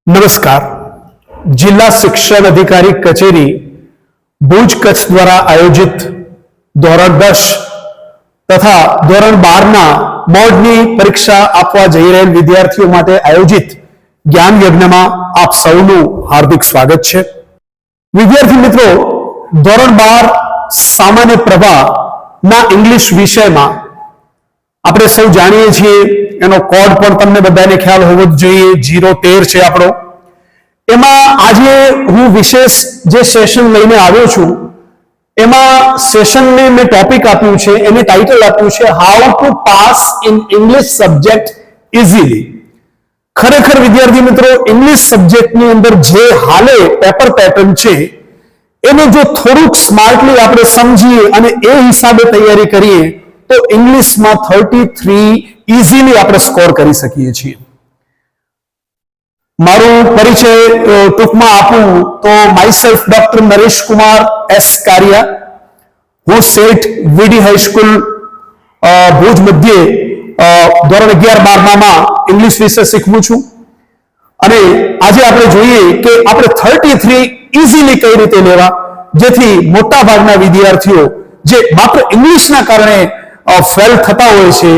નમસ્કાર. જિલ્લા શિક્ષણ અધિકારી કચેરી ભુજ કચ્છ દ્વારા આયોજિત ધોરણ 10 તથા ધોરણ 12ના બોર્ડની પરીક્ષા આપવા જઈ રહેલ વિદ્યાર્થીઓ માટે આયોજિત જ્ઞાન યજ્ઞમાં આપ સૌનું હાર્દિક સ્વાગત છે. વિદ્યાર્થી મિત્રો, ધોરણ 12 સામાન્ય પ્રવાહના ઇંગ્લિશ વિષયમાં આપણે સૌ જાણીએ છીએ, એનો કોડ પણ તમને બધાને ખ્યાલ હોવો જ જોઈએ, 013 છે આપણો. એમાં આજે હું વિશેષ જે સેશન લઈને આવ્યો છું, એમાં સેશનને મેં ટોપિક આપ્યું છે, એને ટાઇટલ આપ્યું છે how to pass in English subject easily. ખરેખર વિદ્યાર્થી મિત્રો, ઇંગ્લિશ સબ્જેક્ટની અંદર જે હાલે પેપર પેટર્ન છે એને જો થોડુંક સ્માર્ટલી આપણે સમજીએ અને એ હિસાબે તૈયારી કરીએ તો ઇંગ્લિશમાં 33 ઇઝીલી આપણે સ્કોર કરી શકીએ છીએ. મારું પરિચય ટૂંકમાં આપું તો myself doctor Naresh Kumar S Kariya. હું સેઠ વીડી હાઈસ્કૂલ ભુજ મધ્યે ધોરણ 11-12માં ઇંગ્લિશ વિષય શીખવું છું. અને આજે આપણે જોઈએ કે આપણે 33 ઇઝીલી કઈ રીતે લેવા, જેથી મોટા ભાગના વિદ્યાર્થીઓ જે માત્ર ઇંગ્લિશના કારણે ફેલ થતા હોય છે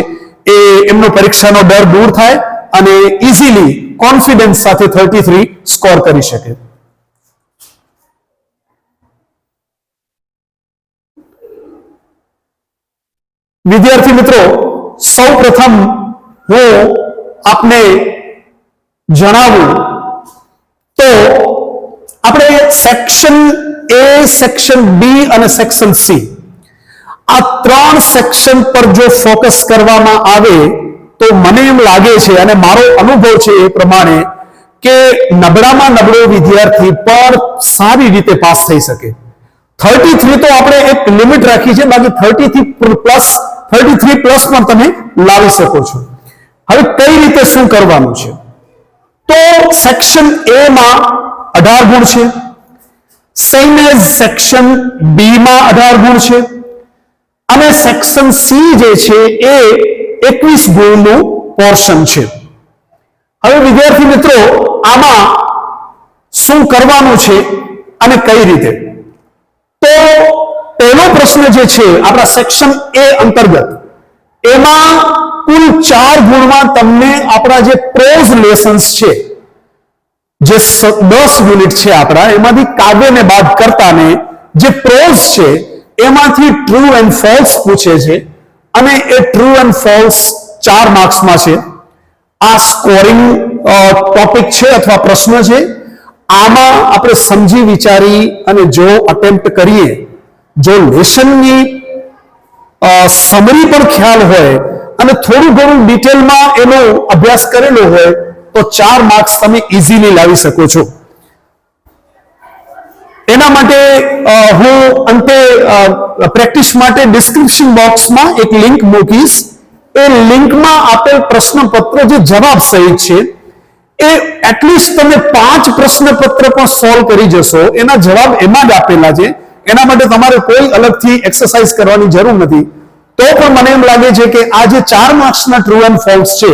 એ એમનો પરીક્ષાનો ડર દૂર થાય અને ઇઝીલી કોન્ફિડન્સ સાથે 33 સ્કોર કરી શકે. વિદ્યાર્થી મિત્રો, સૌ પ્રથમ હું આપને જણાવું તો આપણે સેક્શન એ, સેક્શન બી અને સેક્શન સી આ 3 સેક્શન પર જો ફોકસ કરવામાં આવે તો મને એમ લાગે છે અને મારો અનુભવ છે એ પ્રમાણે કે નબળામાં નબળો વિદ્યાર્થી પણ સારી રીતે પાસ થઈ શકે. 33 તો આપણે એક લિમિટ રાખી છે, બાકી 33 પ્લસ પણ તમે લાવી શકો છો. હવે કઈ રીતે શું કરવાનું છે? તો સેક્શન એ માં 18 ગુણ છે, સેમ એઝ સેક્શન બી માં 18 ગુણ છે, અને સેક્શન સી જે છે એ 21 ગુણનું પોર્શન છે. હવે વિદ્યાર્થી મિત્રો, આમાં શું કરવાનું છે અને કઈ રીતે? તો પહેલો પ્રશ્ન જે છે આપણા સેક્શન એ અંતર્ગત, એમાં કુલ 4 ગુણમાં તમને આપણા જે પ્રોઝ લેસન્સ છે, જે 10 યુનિટ છે આપણા, એમાંથી કાવ્યને બાદ કરતાને જે પ્રોઝ છે એમાંથી ટ્રુ એન્ડ ફોલ્સ પૂછે છે અને એ ટ્રુ એન્ડ ફોલ્સ 4 માર્ક્સમાં છે. આ સ્કોરિંગ ટોપિક છે અથવા પ્રશ્ન છે. આમાં આપણે સમજી વિચારી અને જો અટેમ્પ્ટ કરીએ, જો લેસનની સમરી પણ ખ્યાલ હોય અને થોડું ઘણું ડિટેલમાં એનો અભ્યાસ કરેલો હોય તો 4 માર્ક્સ તમે ઇઝીલી લાવી શકો છો. એના માટે હું અંતે પ્રેક્ટિસ માટે ડિસ્ક્રિપ્શન બોક્સમાં એક લિંક મૂકીશ. એ લિંકમાં આપેલ પ્રશ્નપત્ર જે જવાબ સહિત છે એ એટલીસ્ટ તમે 5 પ્રશ્નપત્ર પણ સોલ્વ કરી જશો. એના જવાબ એમાં જ આપેલા છે, એના માટે તમારે કોઈ અલગથી એક્સરસાઇઝ કરવાની જરૂર નથી. તો પણ મને એમ લાગે છે કે આ જે 4 માર્ક્સના ટ્રુ એન્ડ ફોલ્સ છે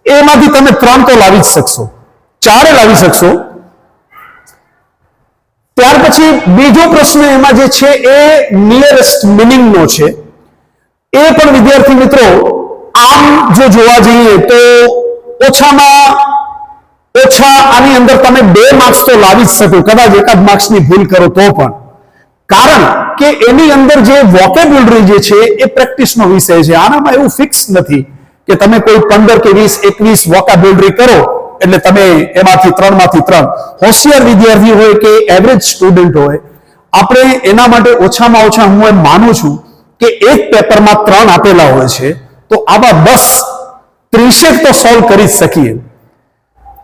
એમાંથી તમે 3 તો લાવી જ શકશો, 4 લાવી શકશો. ત્યાર પછી બીજો પ્રશ્ન એમાં જે છે એ નિયરેસ્ટ મિનિંગનો છે. એ પણ વિદ્યાર્થી મિત્રો, આમ જો જોવા જઈએ તો ઓછામાં ઓછા આની અંદર તમે 2 માર્ક્સ તો લાવી જ શકો, કદાચ એકાદ માર્ક્સની ભૂલ કરો તો પણ. કારણ કે એની અંદર જે વોકેબ્યુલરી જે છે એ પ્રેક્ટિસનો વિષય છે. આનામાં એવું ફિક્સ નથી કે તમે કોઈ 15 કે 20 21 વોકેબ્યુલરી કરો એટલે તમે એમાંથી 3 માંથી 3. હોશિયાર વિદ્યાર્થી હોય કે એવરેજ સ્ટુડન્ટ હોય, આપણે એના માટે ઓછામાં ઓછા હું એમ માનું છું કે એક પેપરમાં 3 આપેલા હોય છે તો આવા 10-30 તો સોલ્વ કરી જ શકીએ.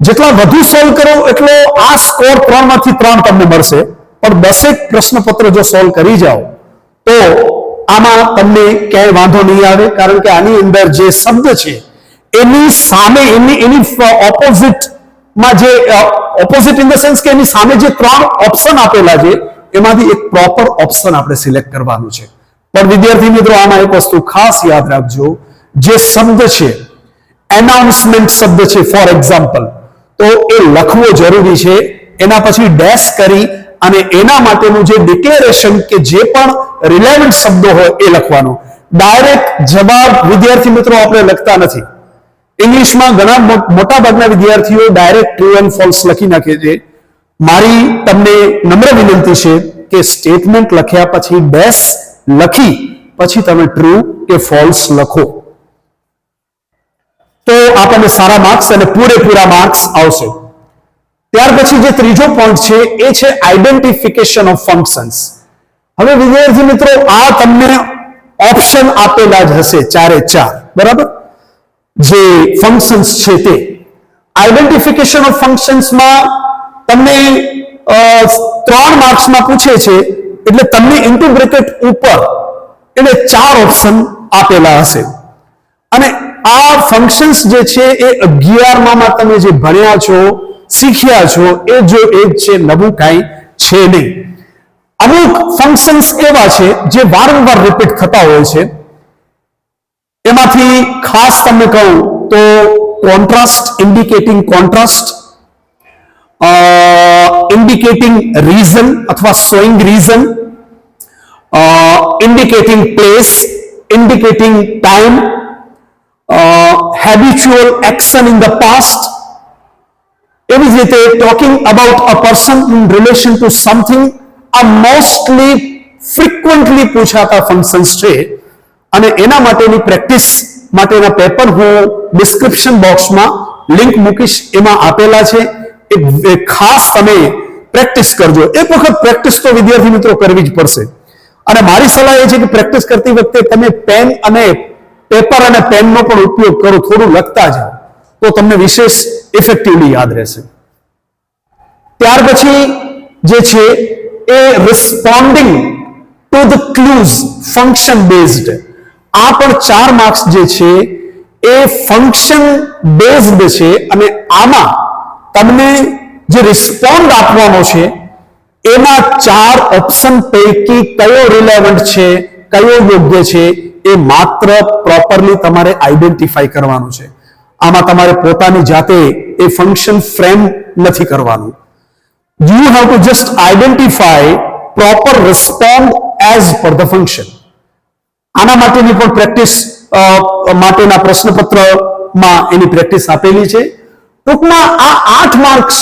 જેટલા વધુ સોલ્વ કરો એટલો આ સ્કોર 3 માંથી 3 તમને મળશે. પણ 10 પ્રશ્નપત્ર જો સોલ્વ કરી જાઓ તો આમાં તમને ક્યાંય વાંધો નહીં આવે, કારણ કે આની અંદર જે શબ્દ છે એની સામે એની ઓપોઝિટમાં જે ઓપોઝિટ ઇન ધ સેન્સ કે એની સામે જે 3 ઓપ્શન આપેલા છે એમાંથી એક પ્રોપર ઓપ્શન આપણે સિલેક્ટ કરવાનું છે. પણ વિદ્યાર્થી મિત્રો, આમાં એક વસ્તુ ખાસ યાદ રાખજો, જે શબ્દ છે એનાઉન્સમેન્ટ શબ્દ છે ફોર એક્ઝામ્પલ, તો એ લખવો જરૂરી છે. એના પછી ડેશ કરી અને એના માટેનું જે ડિક્લેરેશન કે જે પણ રિલેવન્ટ શબ્દો હોય એ લખવાનો. ડાયરેક્ટ જવાબ વિદ્યાર્થી મિત્રો આપણે લખતા નથી. ઇંગ્લિશમાં ઘણા મોટા ભાગના વિદ્યાર્થીઓ ડાયરેક્ટ ટ્રુ એન્ડ ફોલ્સ લખી નાખે છે. મારી તમને નમ્ર વિનંતી છે કે સ્ટેટમેન્ટ લખ્યા પછી ડેશ લખી પછી તમે ટ્રુ કે ફોલ્સ લખો, તો આપણને સારા માર્ક્સ અને પૂરેપૂરા માર્ક્સ આવશે. ત્યાર પછી જે ત્રીજો પોઈન્ટ છે એ છે આઈડેન્ટિફિકેશન ઓફ ફંક્શન્સ. હવે વિદ્યાર્થી મિત્રો આ તમને ઓપ્શન આપેલા જ હશે 4 બરાબર, જે ફંક્શન્સ છે તે. આઈડેન્ટિફિકેશન ઓફ ફંક્શન્સમાં તમને 3 માર્ક્સમાં પૂછે છે એટલે તમને ઇન્ટુ બ્રેકેટ ઉપર એટલે 4 ઓપ્શન આપેલા હશે. અને આ ફંક્શન્સ જે છે એ 11માં તમે જે ભણ્યા છો શીખ્યા છો એ જ છે, નવું કાંઈ છે નહીં. અમુક ફંક્શન્સ એવા છે જે વારંવાર રિપીટ થતા હોય છે. એમાંથી ખાસ તમને કહું તો contrast, indicating contrast, indicating reason અથવા showing reason, indicating place, indicating time, habitual action in the past, એવી જ રીતે talking about a person in relation to something. આ મોસ્ટલી ફ્રીક્વન્ટલી પૂછાતા ફંક્શન્સ છે અને એના માટેની પ્રેક્ટિસ માટેના પેપર હું ડિસ્ક્રિપ્શન બોક્સમાં લિંક મૂકીશ, એમાં આપેલા છે. એ ખાસ તમે પ્રેક્ટિસ કરજો. એક વખત પ્રેક્ટિસ તો વિદ્યાર્થી મિત્રો કરવી જ પડશે. અને મારી સલાહ એ છે કે પ્રેક્ટિસ કરતી વખતે તમે પેન અને પેપર અને પેનનો પણ ઉપયોગ કરો, થોડું લખતા જાઓ તો તમને વિશેષ ઇફેક્ટિવલી યાદ રહેશે. ત્યાર પછી જે છે એ responding to the clues, function based. આ પણ 4 માર્ક્સ જે છે એ ફંક્શન બેઝડ છે અને આમાં તમને જે રિસ્પોન્ડ આપવાનો છે એમાં 4 ઓપ્શન પૈકી કયો રિલેવન્ટ છે, કયો યોગ્ય છે એ માત્ર પ્રોપરલી તમારે આઈડેન્ટિફાઈ કરવાનું છે. આમાં તમારે પોતાની જાતે એ ફંક્શન ફ્રેમ નથી કરવાનું. You have to just identify proper response as per the function. આના માટેની પણ પ્રેક્ટિસ માટેના પ્રશ્નપત્રમાં એની પ્રેક્ટિસ આપેલી છે. ટૂંકમાં આ 8 માર્ક્સ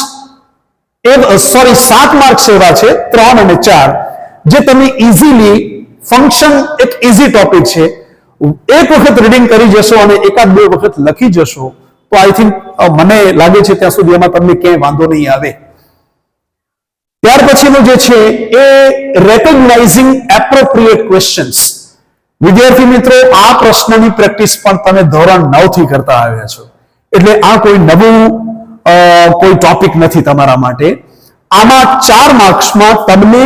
7 માર્ક્સ એવા છે 3 અને 4 જે તમે ઇઝીલી, ફંક્શન એક ઇઝી ટોપિક છે, એક વખત રીડિંગ કરી જશો અને 1-2 વખત લખી જશો તો આઈ થિંક મને લાગે છે ત્યાં સુધી એમાં તમને ક્યાંય વાંધો નહીં આવે. ત્યાર પછીનું જે છે એ રેકોગ્નાઇઝિંગ એપ્રોપ્રિએટ ક્વેશ્ચન્સ. વિદ્યાર્થી મિત્રો આ પ્રશ્નની પ્રેક્ટિસ પણ તમે ધોરણ 9 થી કરતા આવ્યા છો એટલે આ કોઈ નવું કોઈ ટોપિક નથી તમારા માટે. આમાં 4 માર્ક્સમાં તમને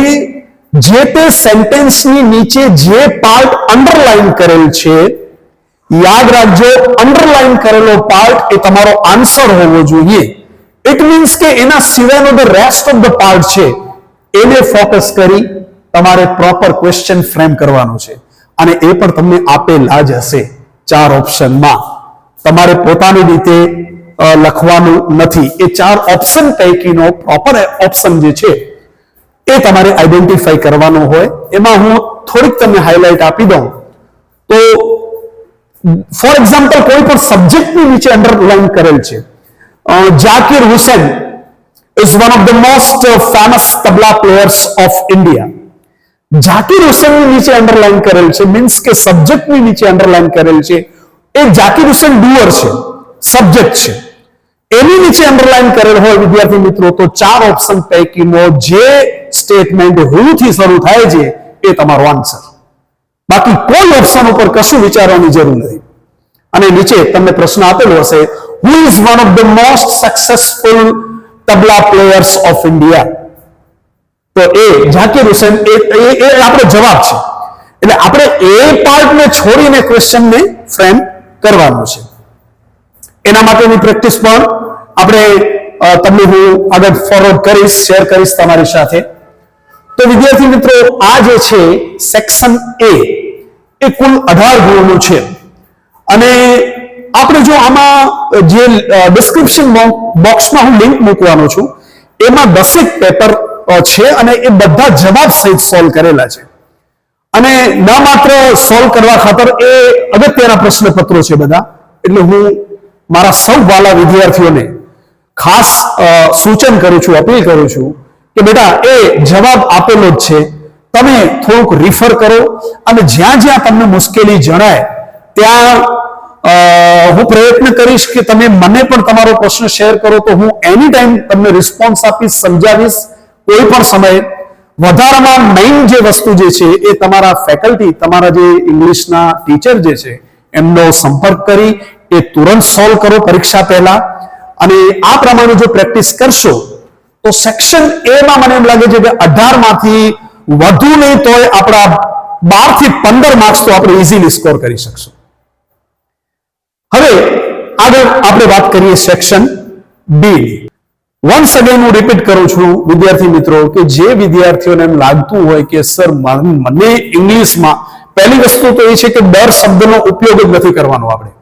જે તે સેન્ટેન્સની નીચે જે પાર્ટ અંડરલાઈન કરેલ છે, યાદ રાખજો અંડરલાઈન કરેલો પાર્ટ એ તમારો આન્સર હોવો જોઈએ. ઇટ મીન્સ કે એના સિવાયનો the rest of the part છે એને ફોકસ કરી તમારે પ્રોપર ક્વેશ્ચન ફ્રેમ કરવાનો છે અને એ પણ તમને આપેલા જ હશે 4 ઓપ્શનમાં. તમારે પોતાની રીતે લખવાનું નથી. એ 4 ઓપ્શન પૈકીનો પ્રોપર ઓપ્શન જે છે એ તમારે આઈડેન્ટિફાઈ કરવાનો હોય. એમાં હું થોડીક તમને હાઇલાઇટ આપી દઉં તો ફોર એક્ઝામ્પલ કોઈ પણ સબ્જેક્ટની નીચે અંડરલાઈન કરેલ છે Zakir Hussain is one of the most famous tabla players of India. Zakir હુસેનની નીચે અંડરલાઈન કરેલ છે મીન્સ કે સબ્જેક્ટની નીચે અંડરલાઈન કરેલ છે એ જાકીર હુસેન ડુઅર છે, સબ્જેક્ટ છે. એની નીચે અંડરલાઈન કરેલ હોય વિદ્યાર્થી મિત્રો તો 4 ઓપ્શન પૈકીનો જે સ્ટેટમેન્ટ હુ થી શરૂ થાય છે એ તમારો આન્સર. બાકી કોઈ ઓપ્શન ઉપર કશું વિચારવાની જરૂર નથી. અને નીચે તમને પ્રશ્ન આપેલો હશે who is one of the most successful tabla players of India? તો એ જાકીર હુસેન એ આપણો જવાબ છે. એટલે આપણે એ પાર્ટને છોડીને ક્વેશ્ચનને ફ્રેમ કરવાનો છે. એના માટેની પ્રેક્ટિસ પણ આપણે તમને હું આગળ ફોરવર્ડ કરીશ, શેર કરીશ તમારી સાથે. તો વિદ્યાર્થી મિત્રો આ જે છે સેક્શન A એ કુલ 18 ગુણનું છે અને આપણે જો આમાં જે ડિસ્ક્રિપ્શન બોક્સમાં હું લિંક મૂકવાનો છું એમાં 10 પેપર છે અને એ બધા જવાબ સહિત સોલ્વ કરેલા છે અને ન માત્ર સોલ્વ કરવા ખાતર એ અગત્યના પ્રશ્નપત્રો છે બધા એટલે હું મારા સૌ વાલા વિદ્યાર્થીઓને ખાસ સૂચન કરું છું અપીલ કરું છું કે બેટા એ જવાબ આપેલો જ છે તમે થોડુંક રિફર કરો અને જ્યાં જ્યાં તમને મુશ્કેલી જણાય ત્યાં હું પ્રયત્ન કરીશ કે તમે મને પણ તમારો પ્રશ્ન શેર કરો તો હું એની ટાઈમ તમને રિસ્પોન્સ આપીશ સમજાવીશ કોઈ પણ સમયે વધારામાં મેઇન જે વસ્તુ જે છે એ તમારા ફેકલ્ટી તમારા જે ઇંગ્લિશના ટીચર જે છે એમનો સંપર્ક કરી એ તુરંત સોલ્વ કરો પરીક્ષા પહેલા અને આ પ્રમાણે જો પ્રેક્ટિસ કરશો તો સેક્શન એ માં મને એમ લાગે છે કે 18 માંથી વધુ નહીં તોય આપણા 12 થી 15 માર્ક્સ તો આપણે ઇઝીલી સ્કોર કરી શકશું હવે આગળ આપણે વાત કરીએ સેક્શન બી વન્સ અગેન હું રિપીટ કરું છું વિદ્યાર્થી મિત્રો કે જે વિદ્યાર્થીઓને એમ લાગતું હોય કે સર મને ઇંગ્લિશમાં પહેલી વસ્તુ તો એ છે કે ડર શબ્દનો ઉપયોગ જ નથી કરવાનો આપણે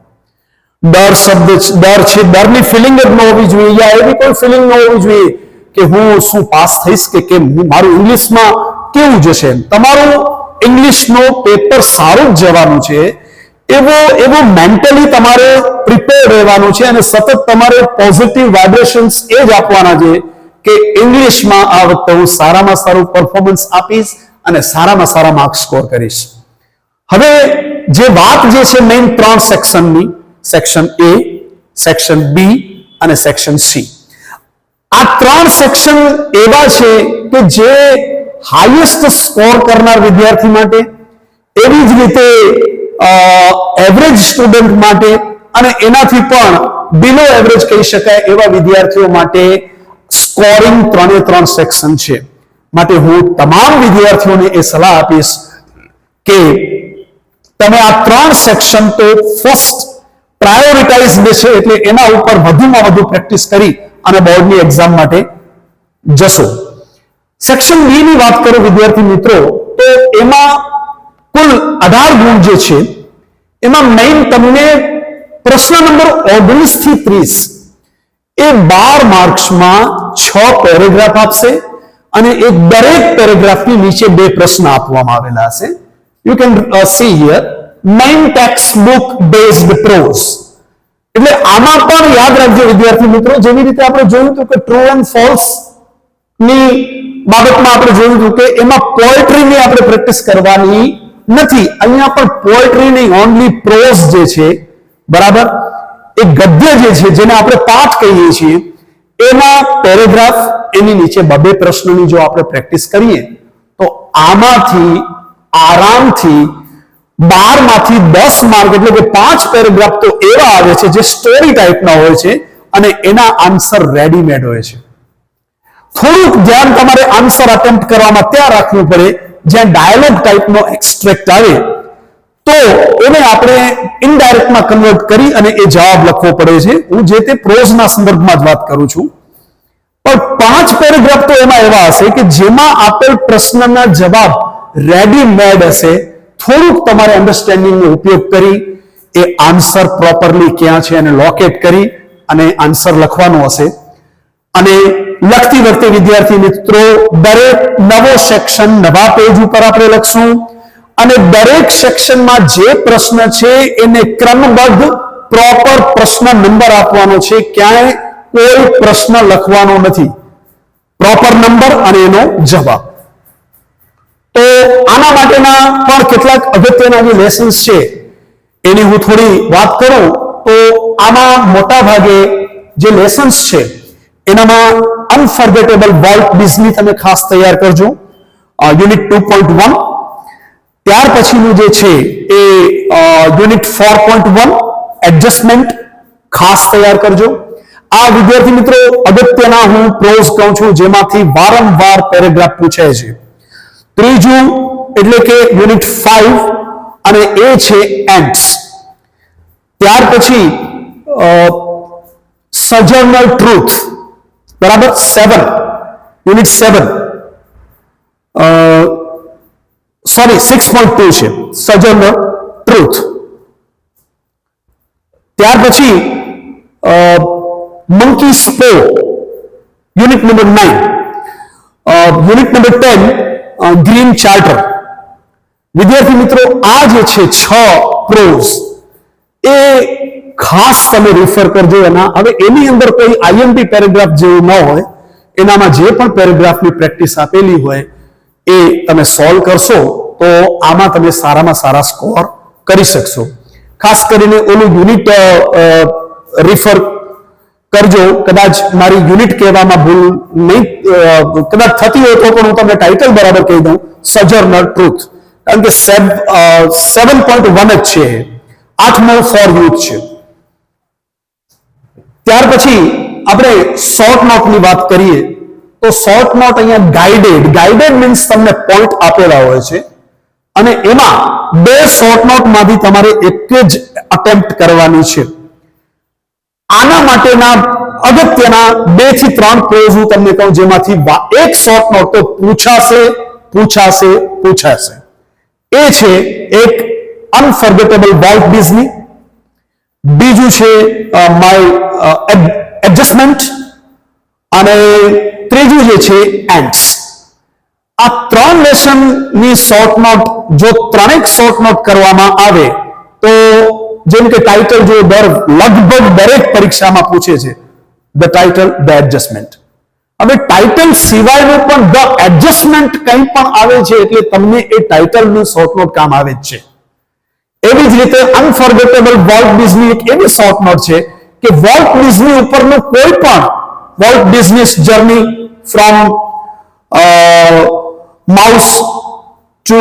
ડર શબ્દ ડર છે ડરની ફિલિંગ જ ન હોવી જોઈએ યા એવી કોઈ ફિલિંગ ન હોવી જોઈએ કે હું શું પાસ થઈશ કે કેમ મારું ઇંગ્લિશમાં કેવું જશે તમારું ઇંગ્લિશનો પેપર સારું જ જવાનું છે એવો મેન્ટલી તમારે પ્રિપેર રહેવાનું છે અને સતત તમારે પોઝિટિવ વાઇબ્રેશન્સ એ જ આપવાના છે કે ઇંગ્લિશમાં આ વખતે હું સારામાં સારું પરફોર્મન્સ આપીશ અને સારામાં સારા માર્ક્સ સ્કોર કરીશ હવે જે વાત જે છે મેઇન 3 સેક્શનની સેક્શન એ સેક્શન બી અને સેક્શન સી આ 3 સેક્શન એવા છે કે જે હાઈએસ્ટ સ્કોર કરનાર વિદ્યાર્થી માટે એવી જ રીતે એવરેજ સ્ટુડન્ટ માટે અને એનાથી પણ બિલો એવરેજ કહી શકાય એવા વિદ્યાર્થીઓ માટે સ્કોરિંગ 3 સેક્શન છે માટે હું તમામ વિદ્યાર્થીઓને એ સલાહ આપીશ કે તમે આ 3 સેક્શન તો ફર્સ્ટ પ્રાયોરિટાઇઝ છે એટલે એના ઉપર વધુમાં વધુ પ્રેક્ટિસ કરી અને બોર્ડની એક્ઝામ માટે જશો સેક્શન બી ની વાત કરું વિદ્યાર્થી મિત્રો તો એમાં કુલ 18 ગુણ જે છે એમાં મેઇન તમને પ્રશ્ન નંબર 19 થી 30 એ 12 માર્ક્સમાં 6 પેરેગ્રાફ આપશે અને એ દરેક પેરેગ્રાફની નીચે 2 પ્રશ્ન આપવામાં આવેલા હશે you can see here main text book based pros એટલે આમાં પણ યાદ રાખજો વિદ્યાર્થી મિત્રો જેવી રીતે આપણે જોયું હતું કે ટ્રુ એન્ડ ફોલ્સ ની બાબતમાં આપણે જોયું હતું કે એમાં પોએટ્રીની આપણે પ્રેક્ટિસ કરવાની નથી અહીંયા પણ પોએટ્રી નહીં ઓનલી પ્રોઝ જે છે બરાબર એ ગદ્ય જે છે જેને આપણે પાઠ કહીએ છીએ એના પેરેગ્રાફ એની નીચે 2 પ્રશ્નોની જો આપણે પ્રેક્ટિસ કરીએ તો આમાંથી આરામથી 12 માંથી 10 માર્ક એટલે કે 5 પેરેગ્રાફ તો એવા આવે છે જે સ્ટોરી ટાઈપના હોય છે અને એના આન્સર રેડીમેડ હોય છે થોડુંક ધ્યાન તમારે આન્સર અટેમ્પ્ટ કરવામાં ત્યાં રાખવું પડે જ્યાં ડાયલોગ ટાઈપનો એક્સટ્રેક્ટ આવે તો એને આપણે ઇનડાયરેક્ટમાં કન્વર્ટ કરી અને એ જવાબ લખવો પડે છે હું જે તે પ્રોઝના સંદર્ભમાં જ વાત કરું છું પણ 5 પેરેગ્રાફ તો એમાં એવા હશે કે જેમાં આપેલ પ્રશ્નના જવાબ રેડીમેડ હશે થોડુંક તમારે અન્ડરસ્ટેન્ડિંગનો ઉપયોગ કરી એ આન્સર પ્રોપરલી ક્યાં છે એને લોકેટ કરી અને આન્સર લખવાનો હશે અને લખતી વખતે વિદ્યાર્થી મિત્રો દરેક નવો સેક્શન નવા પેજ ઉપર આપણે લખશું અને દરેક સેક્શનમાં જે પ્રશ્ન છે એને ક્રમબદ્ધ પ્રોપર પ્રશ્ન નંબર આપવાનો છે ક્યાંય કોઈ પ્રશ્ન લખવાનો નથી પ્રોપર નંબર અને એનો જવાબ તો આના માટેના પણ કેટલાક અગત્યના જે લેસન્સ છે એની હું થોડી વાત કરું તો આમાં મોટા ભાગે જે લેસન્સ છે એનામાં અનફર્ગેટેબલ વોલ્ટ ડિઝની તમે ખાસ તૈયાર કરજો યુનિટ 2.1 ત્યાર પછીનું જે છે એ યુનિટ 4.1 એડજસ્ટમેન્ટ ખાસ તૈયાર કરજો આ વિદ્યાર્થી મિત્રો અગત્યના હું પ્રોઝ કહું છું જેમાંથી વારંવાર પેરેગ્રાફ પૂછાય છે ત્રીજું એટલે કે યુનિટ 5 અને એ છે એન્ડ્સ ત્યાર પછી સજર્નલ ટ્રુથ બરાબર 7 યુનિટ 7 સોરી 6.2 છે સજર્નલ ટ્રુથ ત્યાર પછી મંકી સ્પો, unit number 9, unit number 10, green charter. વિદ્યાર્થી મિત્રો, આ જે છે 6 પ્રોઝ એ ખાસ તમે રિફર કરજો. હવે એની અંદર કોઈ આઈએમપી પેરેગ્રાફ જેવું ન હોય, એનામાં જે પણ પેરેગ્રાફની પ્રેક્ટિસ આપેલી હોય એ તમે સોલ્વ કરશો તો આમાં તમે સારામાં સારા સ્કોર કરી શકશો. ખાસ કરીને ઓલું યુનિટ રિફર કરજો. કદાચ મારી યુનિટ કહેવામાં ભૂલ નહીં કદાચ થતી હોય તો પણ હું તમને ટાઇટલ બરાબર કહી દઉં, સજર્નર ટ્રુથ, કારણ કે 7.1 જ છે, 8મો ફોર યુથ છે. ત્યાર પછી આપણે શોર્ટ નોટની વાત કરીએ તો શોર્ટ નોટ અહીંયા ગાઈડેડ મીન્સ તમને પોઈન્ટ આપેલા હોય છે અને એમાં 2 શોર્ટ નોટમાંથી તમારે એક જ અટેમ્પ્ટ કરવાની છે. આના માટેના અગત્યના 2 થી 3 પ્રોઝ હું તમને કહું, જેમાંથી એક શોર્ટ નોટ તો પૂછાશે. એ છે એક અનફોર્ગેટેબલ વોલ્ટ ડિઝની, બીજું છે માય એડજસ્ટમેન્ટ અને ત્રીજું જે છે એન્ડ્સ. આ 3 લેસનની શોર્ટ નોટ જો 3 શોર્ટ નોટ કરવામાં આવે તો જેમ કે ટાઇટલ જો લગભગ દરેક પરીક્ષામાં પૂછે છે, ધ ટાઇટલ ધ એડજસ્ટમેન્ટ. હવે ટાઇટલ સિવાયનું પણ ધ એડજસ્ટમેન્ટ કંઈ પણ આવે છે એટલે તમને એ ટાઇટલની શોર્ટ નોટ કામ આવે જ છે. એવી જ રીતે અનફોર્ગેટેબલ વોલ્ટ ડિઝની એક એવી શોર્ટ નોટ છે કે વોલ્ટ ડિઝની ઉપરનું કોઈ પણ Walt Disney's journey from mouse to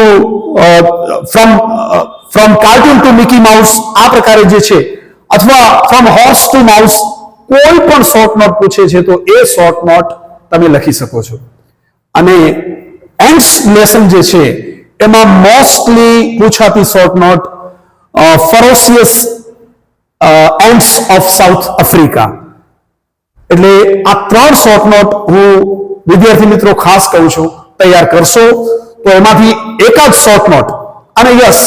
from cartoon to Mickey Mouse, આ પ્રકારે જે છે, અથવા ફ્રોમ હોર્સ ટુ માઉસ, કોઈ પણ શોર્ટ નોટ પૂછે છે તો એ શોર્ટ નોટ તમે લખી શકો છો. અને એન્ડ્સ લેસન જે છે એમાં મોસ્ટલી પૂછાતી short note ferocious ends of South Africa. એટલે આ 3 શોર્ટ નોટ હું વિદ્યાર્થી મિત્રો ખાસ કહું છું તૈયાર કરશો તો એમાંથી એકાદ શોર્ટ નોટ. અને યસ,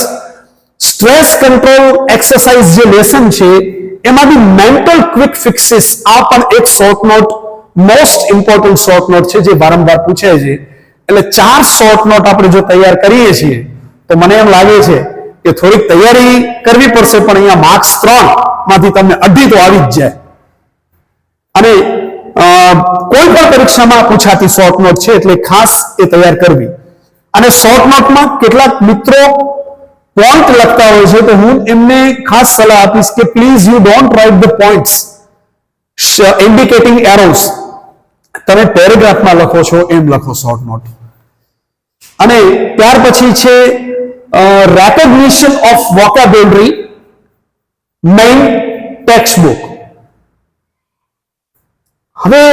સ્ટ્રેસ કંટ્રોલ એક્સરસાઇઝ જે લેસન છે એમાંથી મેન્ટલ ક્વિક ફિક્સિસ, આ પણ એક short note, most important short note છે જે વારંવાર પૂછાય છે. એટલે 4 શોર્ટ નોટ આપણે જો તૈયાર કરીએ છીએ તો મને એમ લાગે છે કે થોડીક તૈયારી કરવી પડશે, પણ અહીંયા માર્ક્સ 3 માંથી તમને 2.5 તો આવી જ જાય. અને કોઈ પણ પરીક્ષામાં પૂછાતી શોર્ટ નોટ છે એટલે ખાસ એ તૈયાર કરવી. અને શોર્ટ નોટમાં કેટલાક મિત્રો પોઈન્ટ લખતા હોય છે તો હું એમને ખાસ સલાહ આપીશ કે please you don't write the points indicating arrows. તમે પેરેગ્રાફમાં લખો છો એમ લખો શોર્ટ નોટ. અને ત્યાર પછી છે recognition of vocabulary, main text book. હવે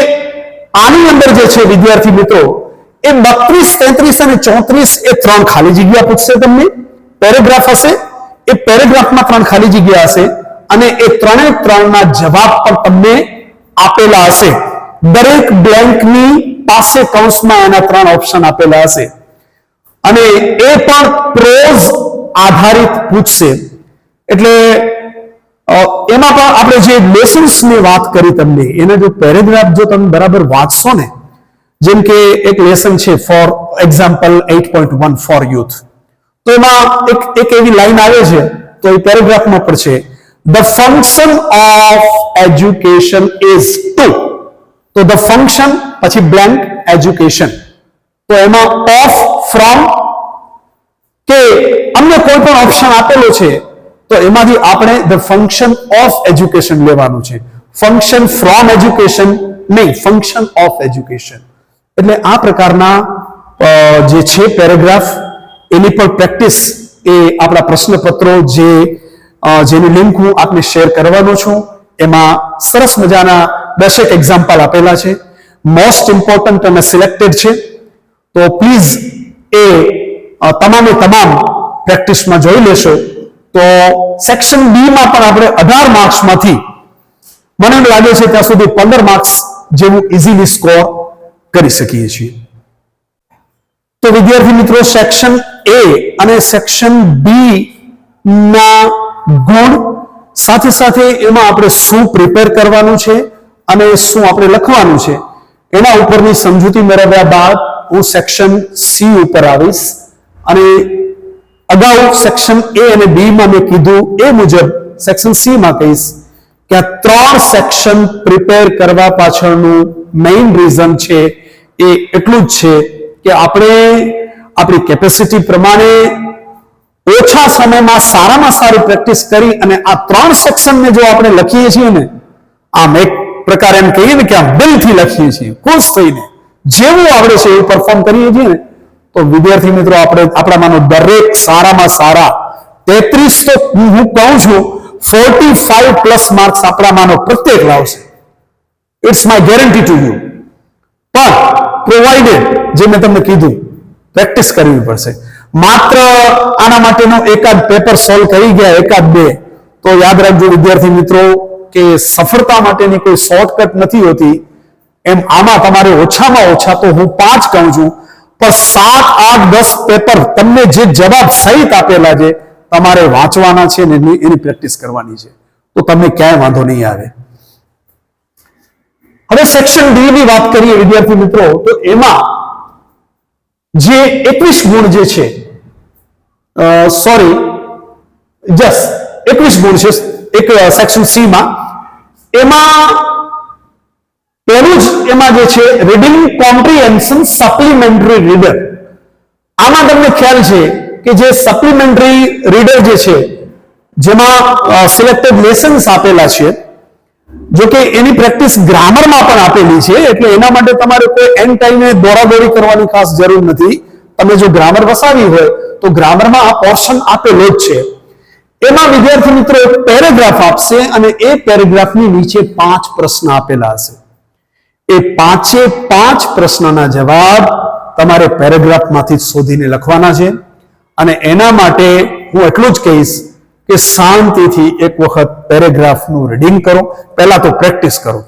આની અંદર જે છે વિદ્યાર્થી મિત્રો એ 32, 33 અને 34 એ 3 ખાલી જગ્યા પૂછશે તમને. પેરેગ્રાફ હશે, એ પેરેગ્રાફમાં 3 ખાલી જગ્યા હશે અને એ 3ના જવાબ પણ તમને આપેલા હશે. દરેક બ્લેન્કની પાસે કૌંસમાં એના 3 ઓપ્શન આપેલા હશે અને એ પણ પ્રોઝ આધારિત પૂછશે. એટલે એમાં પણ આપણે જે લેસન્સની વાત કરી તમને, એના જો પેરેગ્રાફ જો તમે બરાબર વાંચશો ને, જેમ કે એક લેસન છે ફોર એક્ઝામ્પલ 8.1 ફોર યુથ, તો એમાં એક એવી લાઈન આવે છે તો એ પેરેગ્રાફમાં પણ છે, the function of education is to. તો ધ ફંક્શન પછી બ્લેન્ક એજ્યુકેશન, તો એમાં ઓફ, ફ્રોમ કે અમને કોઈ પણ ઓપ્શન આપેલો છે તો એમાંથી આપણે ધ ફંક્શન ઓફ એજ્યુકેશન લેવાનું છે. ફંક્શન ફ્રોમ એજ્યુકેશન નહીં, ફંક્શન ઓફ એજ્યુકેશન. એટલે આ પ્રકારના જે છે પેરેગ્રાફ, એની પણ પ્રેક્ટિસ એ આપણા પ્રશ્નપત્રો જેની લિંક હું આપને શેર કરવાનો છું, એમાં સરસ મજાના 10 એક્ઝામ્પલ આપેલા છે. મોસ્ટ ઇમ્પોર્ટન્ટ અને સિલેક્ટેડ છે. તો પ્લીઝ એ તમામે તમામ પ્રેક્ટિસમાં જોઈ લેશો તો સેક્શન બી માં પણ આપણે 18 માર્ક્સમાંથી મને એમ લાગે છે ત્યાં સુધી 15 માર્ક્સ જેવું ઇઝીલી સ્કોર કરી શકીએ છીએ. તો વિદ્યાર્થી મિત્રો, સેક્શન એ અને સેક્શન બી ના ગુણ, સાથે સાથે એમાં આપણે શું પ્રિપેર કરવાનું છે અને શું આપણે લખવાનું છે એના ઉપરની સમજૂતી મેળવ્યા બાદ હું સેક્શન સી ઉપર આવીશ અને અગાઉ સેક્શન એ અને બી માં મેં કીધું એ મુજબ સેક્શન સી માં કહીશ કે આ 3 સેક્શન પ્રિપેર કરવા પાછળનું મેઇન રીઝન છે એ એટલું જ છે કે આપણે આપણી કેપેસિટી પ્રમાણે ઓછા સમયમાં સારામાં સારી પ્રેક્ટિસ કરી અને આ 3 સેક્શનને જો આપણે લખીએ છીએ ને આમ એક પ્રકારે એમ કહીએ ને કે આમ દિલથી લખીએ છીએ ખુશ થઈને જેવું આવડે છે એવું પરફોર્મ કરીએ છીએ ને તો વિદ્યાર્થી મિત્રો આપણે આપણામાંનો દરેક સારામાં સારા 33 તો હું કહું છું 45 પ્લસ માર્ક્સ આપણામાંનો પ્રત્યેક લાવશે it's my guarantee to you પણ પ્રોવાઇડેડ જે મેં તમને કીધું પ્રેક્ટિસ કરવી પડશે માત્ર આના માટેનો એકાદ પેપર સોલ્વ કરી ગયા એકાદ બે તો યાદ રાખજો વિદ્યાર્થી મિત્રો કે સફળતા માટેની કોઈ શોર્ટકટ નથી હોતી એમ આમાં તમારે ઓછામાં ઓછા તો હું 5 કહું છું પણ 7, 8, 10 પેપર તમને જે જવાબ સહિત આપેલા છે તમારે વાંચવાના છે ને એની પ્રેક્ટિસ કરવાની છે તો તમને ક્યાંય વાંધો નહીં આવે હવે સેક્શન ડી ની વાત કરીએ વિદ્યાર્થી મિત્રો તો એમાં જે 21 ગુણ જે છે સોરી જસ 21 ગુણ છે એક સેક્શન સી માં એમાં પહેલું જ એમાં જે છે રીડિંગ કોમ્પ્રિહેન્શન સપ્લિમેન્ટરી રીડર આમાં તમને ખ્યાલ છે કે જે સપ્લિમેન્ટરી રીડર જે છે જેમાં સિલેક્ટેડ લેસન્સ આપેલા છે જો કે એની પ્રેક્ટિસ ગ્રામરમાં પણ આપેલી છે એટલે એના માટે તમારે કોઈ એન્ડ ટાઈમે દોડાદોડી કરવાની ખાસ જરૂર નથી તમે જો ગ્રામર વસાવી હોય તો ગ્રામરમાં આ પોર્શન આપેલો જ છે એમાં વિદ્યાર્થી મિત્રો એક પેરેગ્રાફ આપશે અને એ પેરેગ્રાફની નીચે 5 પ્રશ્ન આપેલા હશે એ 5 પ્રશ્નના જવાબ તમારે પેરેગ્રાફમાંથી શોધીને લખવાના છે અને એના માટે હું એટલું જ કહીશ કે શાંતિથી એક વખત પેરેગ્રાફનું રીડિંગ કરો પહેલા તો પ્રેક્ટિસ કરો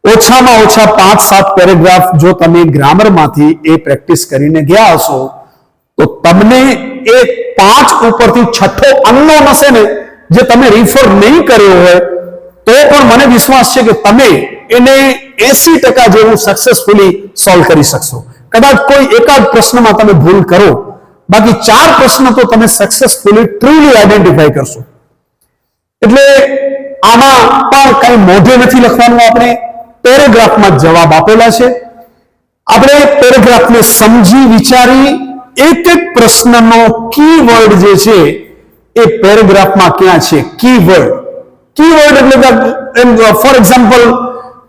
ઓછામાં ઓછા 5-7 પેરેગ્રાફ જો તમે ગ્રામરમાંથી એ પ્રેક્ટિસ કરીને ગયા હશો તો તમને એ 5 ઉપરથી છઠ્ઠો અનનોન હશે ને જે તમે રિફર નહીં કર્યો હોય તો પણ મને વિશ્વાસ છે કે તમે એને 80% જેવું સક્સેસફુલી સોલ્વ કરી શકશો કદાચ કોઈ એકાદ પ્રશ્નમાં તમે ભૂલ કરો બાકી 4 પ્રશ્ન તો તમે સક્સેસફુલી ટ્રુલી આઈડેન્ટિફાઈ કરશો એટલે આમાં પણ કઈ મોઢે નથી લખવાનું આપણે પેરેગ્રાફમાં જવાબ આપેલા છે આપણે પેરેગ્રાફને સમજી વિચારી એક એક પ્રશ્નનો કીવર્ડ જે છે એ પેરેગ્રાફમાં ક્યાં છે કીવર્ડ એટલે ફોર એક્ઝામ્પલ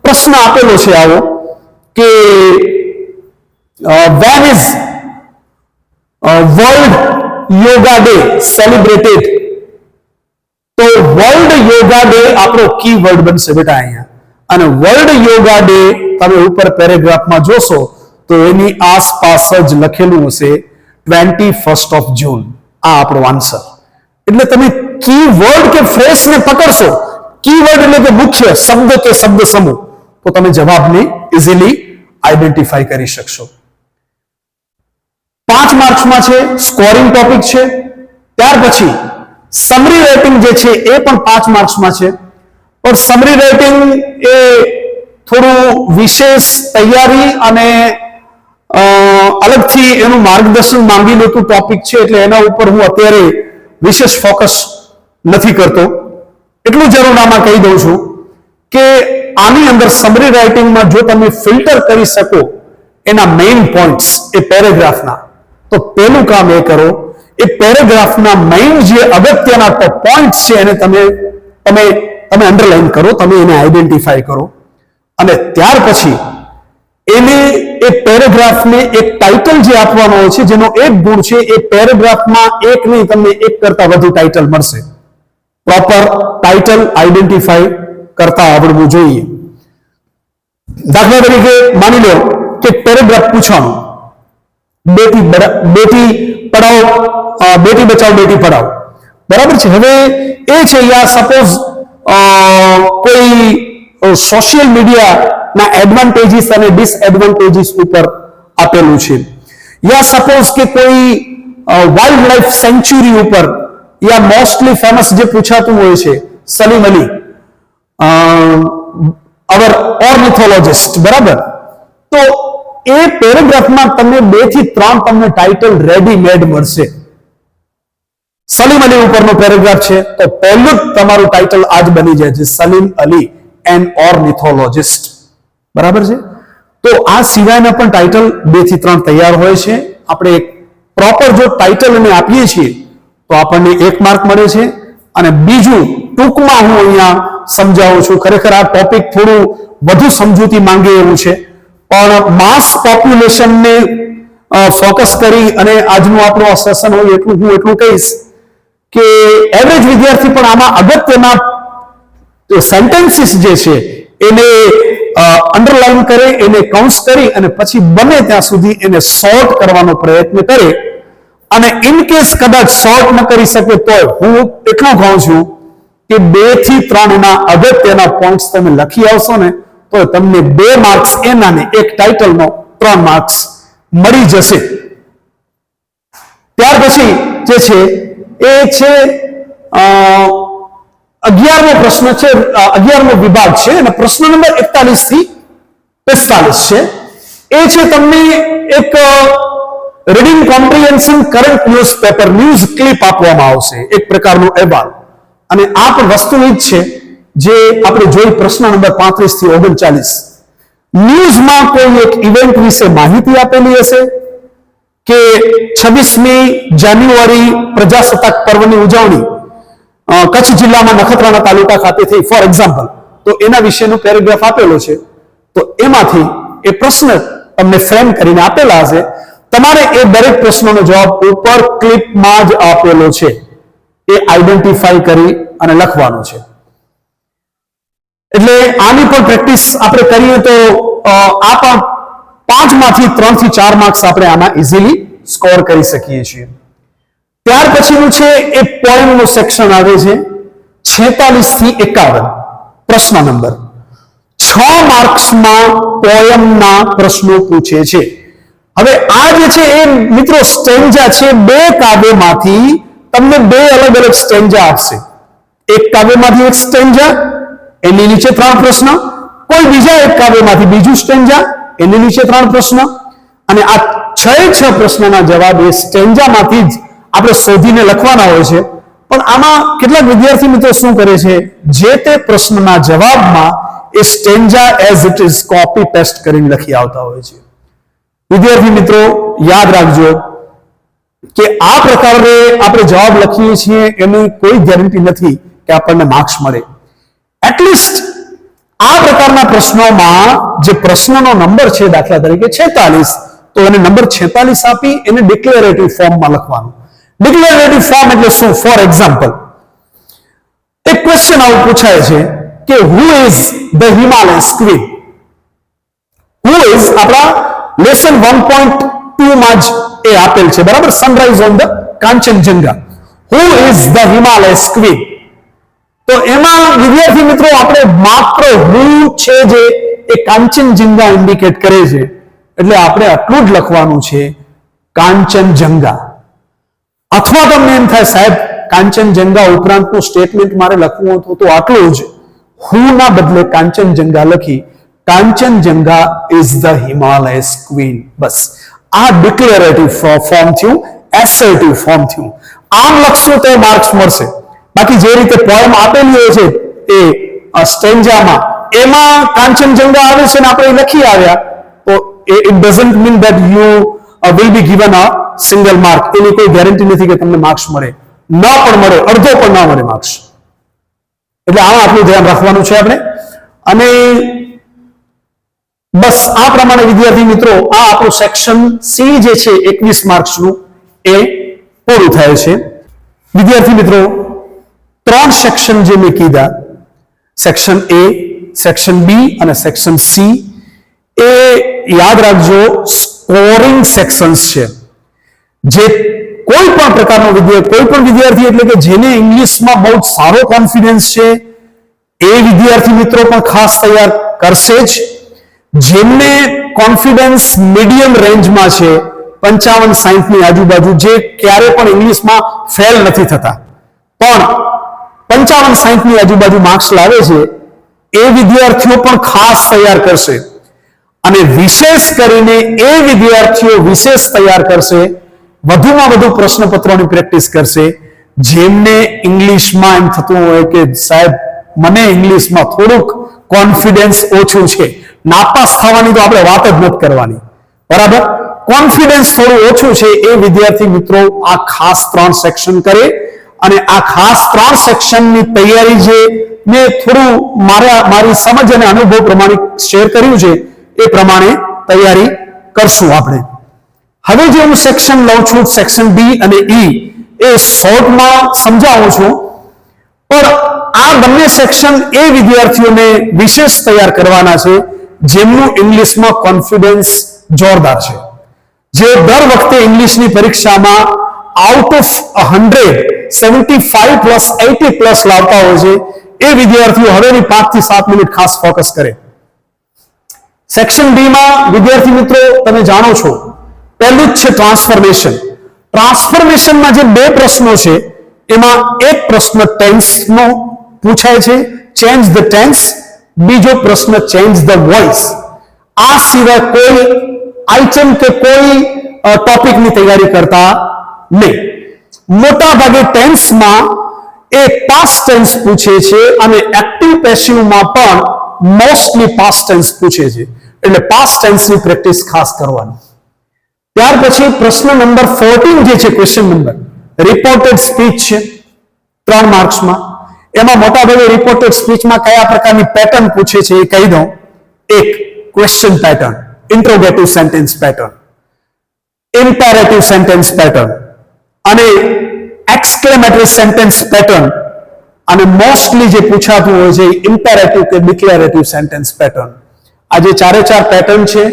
પ્રશ્ન આપેલો છે આવો કે when is world yoga day celebrated તો વર્લ્ડ યોગા ડે આપણો કીવર્ડ બનશે બેટા અહીંયા અને વર્લ્ડ યોગા ડે તમે ઉપર પેરેગ્રાફમાં જોશો તો એની આસપાસ જ લખેલું હશે 21st of June આ આપણો આન્સર એટલે તમે કીવર્ડ કે ફ્રેઝને પકડશો કીવર્ડ એટલે કે મુખ્ય શબ્દ કે શબ્દ સમૂહ તો તમે જવાબને ઇઝીલી આઈડેન્ટિફાઈ કરી શકશો 5 માર્ક્સમાં છે સ્કોરિંગ ટોપિક છે ત્યાર પછી સમરી રાઇટિંગ જે છે એ પણ 5 માર્ક્સમાં છે પણ સમરી રાઇટિંગ એ થોડું વિશેષ તૈયારી અને અલગથી એનું માર્ગદર્શન માંગી લેતું ટોપિક છે એટલે એના ઉપર હું અત્યારે વિશેષ ફોકસ નથી કરતો એટલું જરૂર આમાં કહી દઉં છું કે આની અંદર સમરી રાઇટિંગમાં જો તમે ફિલ્ટર કરી શકો એના મેઇન પોઈન્ટ્સ એ પેરેગ્રાફના તો પહેલું કામ એ કરો એ પેરેગ્રાફના મેઇન જે અગત્યના પોઈન્ટ્સ છે એને તમે અંડરલાઈન કરો તમે એને આઈડેન્ટિફાઈ કરો અને ત્યાર પછી એને એ પેરેગ્રાફને એક ટાઇટલ જે આપવાનો હોય છે જેનો એક ગુણ છે એ પેરેગ્રાફમાં એક નહીં તમને એક કરતા વધુ ટાઇટલ મળશે પ્રોપર ટાઇટલ આઈડેન્ટિફાઈ કરતા આવડવું જોઈએ દાખલા તરીકે માની લો કે પેરેગ્રાફ પૂછવાનું બેટી પઢાઓ બેટી બચાઓ બેટી પઢાઓ બરાબર છે હવે એ છે યા સપોઝ કોઈ સોશિયલ મીડિયાના એડવાન્ટેજીસ અને ડિસએડવાન્ટેજીસ ઉપર આપેલું છે યા સપોઝ કે કોઈ વાઇલ્ડ લાઈફ સેન્ચ્યુરી ઉપર યા મોસ્ટલી ફેમસ જે પૂછાતું હોય છે સલીમ અલી, અવર ઓર્નિથોલોજિસ્ટ, બરાબર? તો એ પેરેગ્રાફમાં તમને 2 થી 3 તમને ટાઇટલ રેડીમેડ મળશે. સલીમ અલી ઉપરનો પેરેગ્રાફ છે તો પહેલું જ તમારું ટાઇટલ આજ બની જાય છે, સલીમ અલી એન ઓર્નિથોલોજિસ્ટ, બરાબર છે? તો આ સિવાયના પણ ટાઇટલ 2 થી 3 તૈયાર હોય છે. આપણે એક પ્રોપર જો ટાઇટલ એને આપીએ છીએ તો આપણને 1 માર્ક મળે છે. અને બીજું ટૂંકમાં હું અહીંયા સમજાવું છું, ખરેખર આ ટોપિક થોડું વધુ સમજૂતી માંગે એવું છે, પણ માસ પોપ્યુલેશનને ફોકસ કરી અને આજનું આપણું સેશન હોય એટલું હું એટલું કહીશ કે એવરેજ વિદ્યાર્થી પણ આમાં અગત્યના સેન્ટેન્સીસ જે છે એને અંડરલાઈન કરે, એને કાઉન્સ કરી અને પછી બને ત્યાં સુધી એને સોર્ટ કરવાનો પ્રયત્ન કરે. અને ઇન કેસ કદાચ સોર્ટ ન કરી શકે તો હું એટલું કહું છું કે 2 થી 3 એના અગત્યના પોઈન્ટ્સ તમે લખી આવશો ને તો તમને 2 માર્ક્સ એના ને એક ટાઇટલનો 3 માર્ક્સ મળી જશે. ત્યાર પછી જે છે એ છે 11મો પ્રશ્ન છે, 11મો વિભાગ છે અને પ્રશ્ન નંબર 41 થી 45 છે. એ છે તમને એક reading comprehension current newspaper news clip આપવામાં આવશે, એક પ્રકારનો અહેવાલ. અને આ પણ વસ્તુની જ છે જે આપણે જોઈ પ્રશ્ન નંબર 35 થી 39. ન્યૂઝમાં કોઈ એક ઇવેન્ટ વિશે માહિતી આપેલી હશે કે 26મી જાન્યુઆરી પ્રજાસત્તાક પર્વની ઉજવણી કચ્છ જિલ્લામાં નખત્રાણા તાલુકા ખાતે થઈ, ફોર એક્ઝામ્પલ. તો એના વિશેનો પેરેગ્રાફ આપેલો છે. તો એમાંથી એ પ્રશ્ન તમને ફ્રેમ કરીને આપેલા હશે. તમારે એ દરેક પ્રશ્નોનો જવાબ ઉપર ક્લિપમાં જ આપેલો છે એ આઈડેન્ટિફાઈ કરી અને લખવાનો છે. એટલે આની પણ પ્રેક્ટિસ આપણે કરીએ તો આ પણ 5 માંથી 3 થી 4 માર્ક્સ આપણે આમાં ઇઝીલી સ્કોર કરી શકીએ છીએ. ત્યાર પછીનું છે એ પોએમનું સેક્શન આવે છે 46 થી 51. પ્રશ્ન નંબર 6 માર્ક્સમાં પોએમના પ્રશ્નો પૂછે છે. હવે આ જે છે એ મિત્રો સ્ટેન્જા છે, 2 કાવ્યમાંથી તમને 2 અલગ અલગ સ્ટેન્જા આપશે. એક કાવ્યમાંથી એક સ્ટેન્જા, એની નીચે 3 પ્રશ્ન, કોઈ બીજા એક કાવ્યમાંથી બીજું સ્ટેન્જા, એની નીચે 3 પ્રશ્ન. અને આ 6 પ્રશ્નના જવાબ એ સ્ટેન્જામાંથી જ આપણે શોધીને લખવાના હોય છે. પણ આમાં કેટલાક વિદ્યાર્થી મિત્રો શું કરે છે, જે તે પ્રશ્નના જવાબમાં એ stanza as it is copy paste કરીને લખી આવતા હોય છે. વિદ્યાર્થી મિત્રો યાદ રાખજો કે આ પ્રકારે આપણે જવાબ લખીએ છીએ એની કોઈ ગેરંટી નથી કે આપણને માર્ક્સ મળે. એટલીસ્ટ આ પ્રકારના પ્રશ્નોમાં જે પ્રશ્નનો નંબર છે, દાખલા તરીકે 46, તો એને નંબર 46 આપી એને ડિક્લેરેટિવ ફોર્મમાં લખવાનું. ડિક્લેરેટિવ ફોર્મ એટલે શું? ફોર એક્ઝામ્પલ એક ક્વેશ્ચન આવું પૂછાય છે કે who is the Himalayas queen. Who is આપણા લેસન 1.2 માં જ એ આપેલ છે, બરાબર? Sunrise on the Kanchenjunga. Who is the Himalayas queen. તો એમાં વિદ્યાર્થી મિત્રો આપણે માત્ર હુ છે જે એ કાંચનજંગા ઇન્ડિકેટ કરે છે, એટલે આપણે આટલું જ લખવાનું છે, કાંચનજંગા. અથવા તમને એમ થાય સાહેબ કાંચનજંગા ઉપરાંતનું સ્ટેટમેન્ટ મારે લખવું હતું તો આટલું જ, હુ ના બદલે કાંચનજંગા લખી Kanchenjunga is the Himalayas queen. બસ આ ડિક્લેરેટિવ ફોર્મ થયું, એસર્ટિવ ફોર્મ થયું. આમ લખશું તો માર્ક્સ મળશે. બાકી જે રીતે પોએમ આપેલી હોય છે એ સ્ટેન્જામાં એમાં કાંચનજંગા આવે છે ને આપણે લખી આવ્યા તો it doesn't mean that you will be given a single mark. એની કોઈ ગેરંટી નથી કે તમને માર્ક્સ મળે, ન પણ મળે, અડધો પણ ના મળે માર્ક્સ. એટલે આમાં આટલું ધ્યાન રાખવાનું છે આપણે. અને બસ આ પ્રમાણે વિદ્યાર્થી મિત્રો આ આપણું સેક્શન સી જે છે 21 માર્ક્સનું એ પૂરું થાય છે. વિદ્યાર્થી મિત્રો 3 સેક્શન જે મેં કીધા, સેક્શન એ, સેક્શન બી અને સેક્શન સી, એ યાદ રાખજો સ્કોરિંગ સેક્શન્સ છે. જે કોઈ પણ પ્રકારનો કોઈ પણ વિદ્યાર્થી એટલે કે જેને ઇંગ્લિશમાં બહુ સારો કોન્ફિડન્સ છે એ વિદ્યાર્થી મિત્રો પણ ખાસ તૈયાર કરશે જ. જેમને કોન્ફિડન્સ મીડિયમ રેન્જમાં છે 55-60 ની આજુબાજુ, જે ક્યારે પણ ઇંગ્લિશમાં ફેલ નથી થતા, પણ 55-60 ની આજુબાજુ માર્ક્સ લાવે છે એ વિદ્યાર્થીઓ પણ ખાસ તૈયાર કરશે અને વિશેષ કરીને એ વિદ્યાર્થીઓ વિશેષ તૈયાર કરશે, વધુમાં વધુ પ્રશ્નપત્રોની પ્રેક્ટિસ કરશે જેમને ઇંગ્લિશમાં એમ થતું હોય કે સાહેબ મને ઇંગ્લિશમાં થોડુંક કોન્ફિડન્સ ઓછું છે, નાપાસ થવાની તો આપણે વાત જ નથી કરવાની, બરાબર, કોન્ફિડન્સ થોડું ઓછું છે, એ વિદ્યાર્થી મિત્રો આ ખાસ 3 સેક્શન કરે અને આ ખાસ 3 સેક્શનની તૈયારી જે મેં થોડું મારી સમજ અને અનુભવ પ્રમાણે શેર કર્યું છે એ પ્રમાણે તૈયારી કરશું આપણે. હવે જે હું સેક્શન લઉં છું સેક્શન બી અને ઈ એ શોર્ટમાં સમજાવું છું, પણ આ બંને સેક્શન એ વિદ્યાર્થીઓને વિશેષ તૈયાર કરવાના છે જેમનું ઇંગ્લિશમાં કોન્ફિડન્સ જોરદાર છે, જે દર વખતે ઇંગ્લિશની પરીક્ષામાં આઉટ ઓફ 100 75 પ્લસ 80 પ્લસ લાવતા હોય છે, એ વિદ્યાર્થીઓ હવેની 5 થી 7 મિનિટ ખાસ ફોકસ કરે. સેક્શન બી માં વિદ્યાર્થી મિત્રો તમે જાણો છો પહેલું જ છે ટ્રાન્સફોર્મેશન. ટ્રાન્સફોર્મેશનમાં જે 2 પ્રશ્નો છે એમાં એક પ્રશ્ન ટેન્સનો પૂછાય છે, ચેન્જ ધ ટેન્સ, બીજો પ્રશ્ન ચેન્જ ધ વોઇસ. આ સિવાય કોઈ આઇટમ કે કોઈ ટોપિકની તૈયારી કરતા નહીં. મોટા ભાગે ટેન્સમાં એ પાસ્ટ ટેન્સ પૂછે છે અને એક્ટિવ પેસિવમાં પણ મોસ્ટલી પાસ્ટ ટેન્સ પૂછે છે, એટલે પાસ્ટ ટેન્સની પ્રેક્ટિસ ખાસ કરવાની. ત્યાર પછી પ્રશ્ન નંબર 14 જે છે ક્વેશ્ચન નંબર રિપોર્ટેડ સ્પીચ છે 3 માર્ક્સમાં. એમાં મોટા ભાગે રિપોર્ટેડ સ્પીચમાં કયા પ્રકારની પેટર્ન પૂછે છે એ કહી દઉં. એક question pattern, interrogative sentence pattern, imperative sentence pattern અને એક્સક્લેમેટરી સેન્ટેન્સ પેટર્ન, અને મોસ્ટલી જે પૂછાતું હોય છે ઇમ્પેરેટિવ કે ડિક્લેરેટિવ સેન્ટેન્સ પેટર્ન. આ જે 4 પેટર્ન છે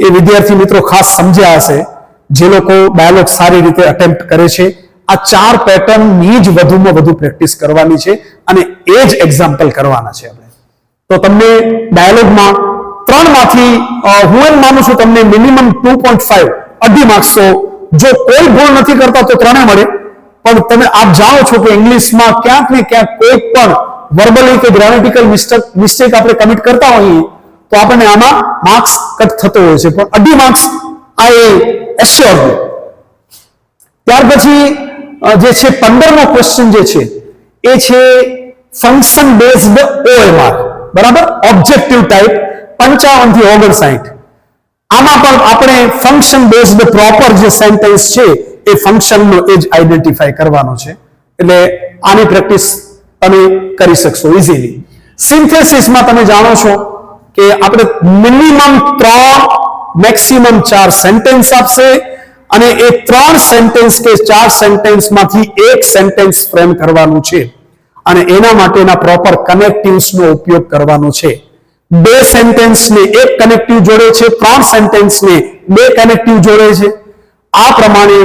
એ વિદ્યાર્થી મિત્રો ખાસ સમજ્યા હશે જે લોકો ડાયલોગ સારી રીતે અટેમ્પ્ટ કરે છે. આ 4 પેટર્નની જ વધુમાં વધુ પ્રેક્ટિસ કરવાની છે અને એ જ એક્ઝામ્પલ કરવાના છે આપણે. તો તમને ડાયલોગમાં 3 માંથી હું એમ માનું છું તમને મિનિમમ 2.5 અઢી માર્ક્સ તો જો કોઈ ભૂલ નથી કરતા તો 3 મળે, પણ તમે આપ જાણો છો કે ઇંગ્લિશમાં ક્યાંક ને ક્યાંક કોઈ પણ વર્બલી કે ગ્રામેટિકલ મિસ્ટેક આપણે કમિટ કરતા હોઈએ તો આપણને આમાં માર્ક્સ કટ થતો હોય છે, પણ અઢી માર્ક્સ આ એશ્યોર છે. ત્યાર પછી જે છે 15મો ક્વેશ્ચન જે છે એ છે ફંક્શન બેઝડ OMR, બરાબર, ઓબ્જેક્ટિવ ટાઈપ 55 થી 59. આમાં પણ આપણે ફંક્શન બેઝડ પ્રોપર જે સેન્ટેન્સ છે એ ફંક્શનનો એ જ આઈડેન્ટિફાઈ કરવાનો છે, એટલે આની પ્રેક્ટિસ તમે કરી શકશો ઇઝીલી. સિન્થેસિસમાં તમે જાણો છો કે આપણે મિનિમમ 3 મેક્સિમમ 4 સેન્ટેન્સ આપશે અને એ 3 સેન્ટેન્સ કે 4 સેન્ટેન્સમાંથી એક સેન્ટેન્સ ફ્રેમ કરવાનું છે અને એના માટેના પ્રોપર કનેક્ટિવ્સનો ઉપયોગ કરવાનો છે. 2 સેન્ટેન્સને એક કનેક્ટિવ જોડે છે, 3 સેન્ટેન્સને 2 કનેક્ટિવ જોડે છે. આ પ્રમાણે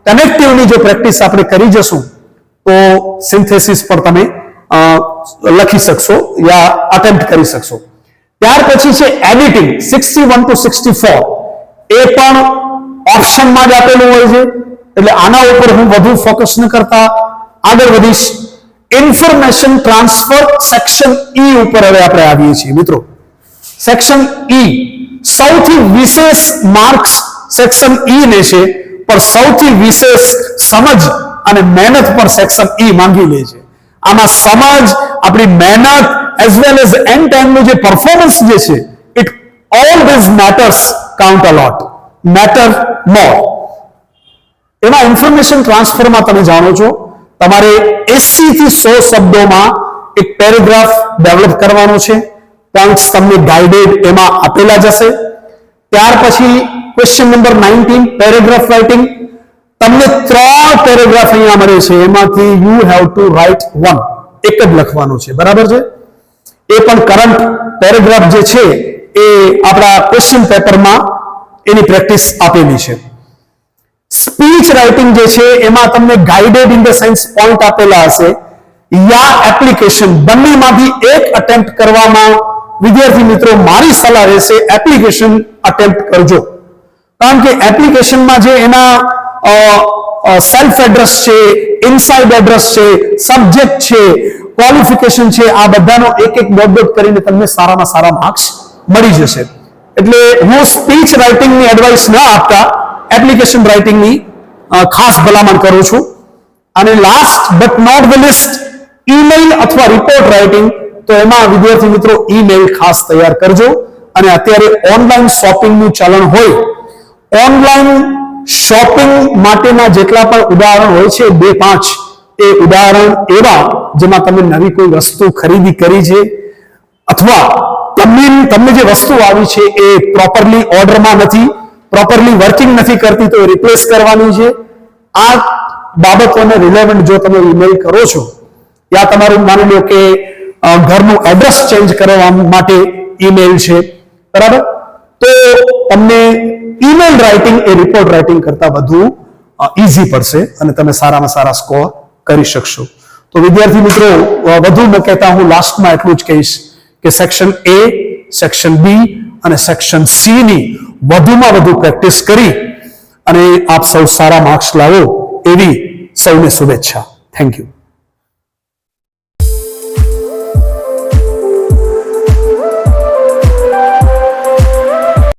કનેક્ટિવની જો પ્રેક્ટિસ આપણે કરી જશું તો સિન્થેસિસ પર તમે લખી શકશો યા અટેમ્પ્ટ કરી શકશો. ત્યાર પછી છે એડિટિંગ 61 to 64, એ પણ ઓપ્શનમાં જ આપેલું હોય છે, એટલે આના ઉપર હું વધુ ફોકસ ન કરતા આગળ વધીશ. ઇન્ફોર્મેશન ટ્રાન્સફર સેક્શન ઈ ઉપર હવે આપણે આવીએ છીએ મિત્રો. સેક્શન ઈ સૌથી વિશેષ માર્ક્સ સેક્શન ઈ ને છે, પણ સૌથી વિશેષ સમજ અને મહેનત પર સેક્શન ઈ માંગી લે છે. આમાં સમજ, આપણી મહેનત એઝ વેલ એઝ એન્ડ ટાઈમનું જે પરફોર્મન્સ જે છે it always matters count a lot, matter more. એમાં ઇન્ફોર્મેશન ટ્રાન્સફરમાં તમે જાણો છો તમારે 80 થી 100 શબ્દોમાં એક પેરેગ્રાફ ડેવલપ કરવાનો છે. પોઈન્ટ્સ તમને ગાઈડેડ એમાં આપેલા જશે. ત્યાર પછી ક્વેશ્ચન નંબર 19 પેરેગ્રાફ રાઇટિંગ. તમને 3 પેરેગ્રાફ અહીંયા મળે છે, એમાંથી યુ હેવ ટુ રાઇટ 1, એક જ લખવાનો છે, બરાબર છે. એ પણ કરંટ પેરેગ્રાફ જે છે એ આપણા ક્વેશ્ચન પેપરમાં એની પ્રેક્ટિસ આપેલી છે. સ્પીચ રાઇટિંગ જે છે એમાં તમને guided in the sense point આપેલા હશે યા એપ્લિકેશન, બંનેમાંથી એક અટેમ્પ્ટ કરવામાં વિદ્યાર્થી મિત્રો મારી સલાહ રહેશે એપ્લિકેશન અટેમ્પ્ટ કરજો, કારણ કે એપ્લિકેશનમાં જે એના સેલ્ફ એડ્રેસ છે, ઇનસાઇડ એડ્રેસ છે, સબ્જેક્ટ છે, ક્વોલિફિકેશન છે, આ બધાનો એક ડોટ કરીને તમને સારામાં સારા માર્ક્સ મળી જશે. એટલે હું સ્પીચ રાઇટિંગની એડવાઇસ ન આપતા એપ્લિકેશન રાઇટિંગની ખાસ ભલામણ કરું છું. અને last but not the least, email અથવા રિપોર્ટ રાઇટિંગ, તો એમાં વિદ્યાર્થી મિત્રો ઈમેલ ખાસ તૈયાર કરજો. અને અત્યારે ઓનલાઈન શોપિંગનું ચલણ હોય, ઓનલાઈન શોપિંગ માટેના જેટલા પણ ઉદાહરણ હોય છે 2-5 એ ઉદાહરણ એવા જેમાં તમે નવી કોઈ વસ્તુ ખરીદી કરી છે અથવા તમને જે વસ્તુ આવી છે એ પ્રોપરલી ઓર્ડરમાં નથી, પ્રોપરલી વર્કિંગ નથી કરતી, તો એ રિપ્લેસ કરવાની છે. આ બાબતોને રિલેવન્ટ જો તમે ઈમેલ કરો છો, યા તમારું માની લો કે ઘરનું એડ્રેસ ચેન્જ કરવા માટે ઈમેલ છે, બરાબર, તો તમને ઈમેલ રાઇટિંગ એ રિપોર્ટ રાઇટિંગ કરતા વધુ ઈઝી પડશે અને તમે સારામાં સારા સ્કોર કરી શકશો. તો વિદ્યાર્થી મિત્રો, વધુ ન કહેતા હું લાસ્ટમાં એટલું જ કહીશ કે સેક્શન A, સેક્શન B અને સેક્શન C ની વધુમાં વધુ પ્રેક્ટિસ કરી અને આપ સૌ સારા માર્ક્સ લાવો એવી સૌને શુભેચ્છા. Thank you.